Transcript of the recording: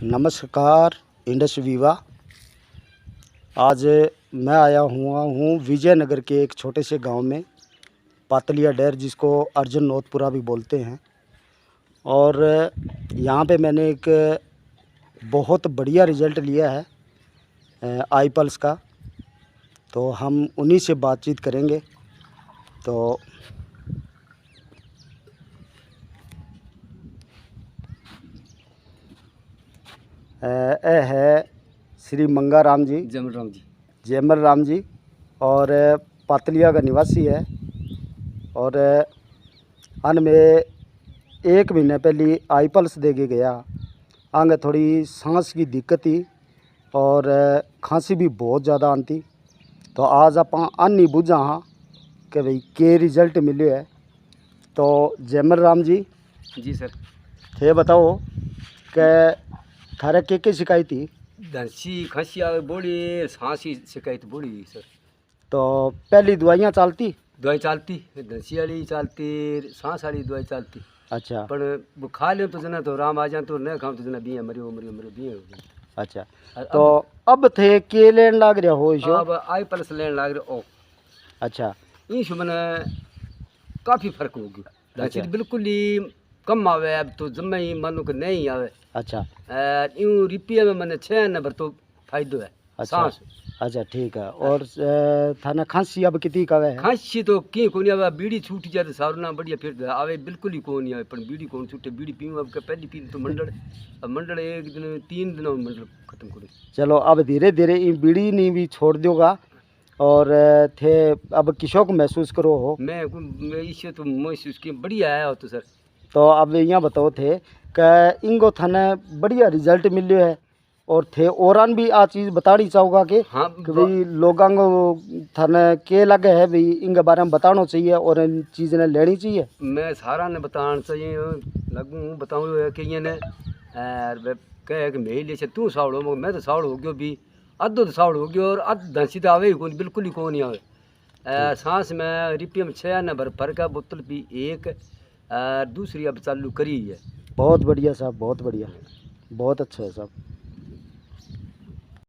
नमस्कार Indus Viva. आज मैं आया हुआ हूँ विजयनगर के एक छोटे से गांव में, पातलिया डेर, जिसको अर्जुन नोतपुरा भी बोलते हैं। और यहाँ पे मैंने एक बहुत बढ़िया रिज़ल्ट लिया है आई पल्स का, तो हम उन्हीं से बातचीत करेंगे। तो ये है श्री मंगा राम जी, जयमल राम जी, और पातलिया का निवासी है। और अन में 1 महीने पहले आई पल्स दे के गया। आगे थोड़ी सांस की दिक्कत थी और खांसी भी बहुत ज़्यादा आती। तो आज आप नहीं बुझा हाँ कि भाई के रिज़ल्ट मिले है। तो जयमल राम जी जी सर, थे बताओ कि थारे के शिकायत थी? दंसी खांसी आवे बड़ी, सांस की शिकायत बड़ी सर। तो पहली दवाइयाँ चलती? दवाई चलती, दंसी वाली चलती, सांस वाली दवाई चलती। अच्छा, पर वो खा ले तो जना तो आराम आ जाए, तो न खाओ तो जना भी मरियो भी हो गई। अच्छा। तो अब थे के लेन लाग रहा हो इसो? अब आई पल्स लेने लग रहे। ओ अच्छा, इस मैंने काफ़ी फर्क हो गया। दंसी अच्छा। बिल्कुल ही कम आवे, अब तो जम्मे ही मानो कि नहीं आवे। अच्छा, यूँ रिपिया में मैंने 6 नंबर तो फायदो है। अच्छा, सांस अच्छा, ठीक है। और थाना खांसी अब कितनी का है? खांसी तो की कोनी आवे, बीड़ी छूट जाए तो सारू ना बढ़िया, फिर आवे बिल्कुल ही कोनी आवे। पर बीड़ी कौन छूटे, बीड़ी पीऊँ अब पहली पी तो मंडल, अब मंडल 1 दिन 3 दिनों में मंडल खत्म करे। चलो, अब धीरे धीरे ये बीड़ी नहीं भी छोड़ दोगा। और थे अब किसो को महसूस करो हो? मैं इससे तो महसूस की बढ़िया है तो सर। तो अब यहाँ बताओ थे कि इनको थाने बढ़िया रिजल्ट मिले है। और थे औरान भी आ चीज़ बतानी चाहूँगा कि हाँ भाई लोगों को थाने के लगे है भाई इनके बारे में बताना चाहिए और इन चीज़ ने लेनी चाहिए। मैं सारा ने बताना चाहिए लगूँ बताऊँ कि ये ने कहे कि मैं ले तू सावड़ हो, मैं तो सावड़ हो गयो भी, अद्धो तो सावड़ हो गयो और अध दंसी तो आवे ही कौन, बिल्कुल ही कौन आवे। सांस में रिपिया में 6 नंबर फर्क है, बोतल पी 1 दूसरी अब चालू करी है। बहुत बढ़िया साहब, बहुत बढ़िया, बहुत अच्छा है साहब।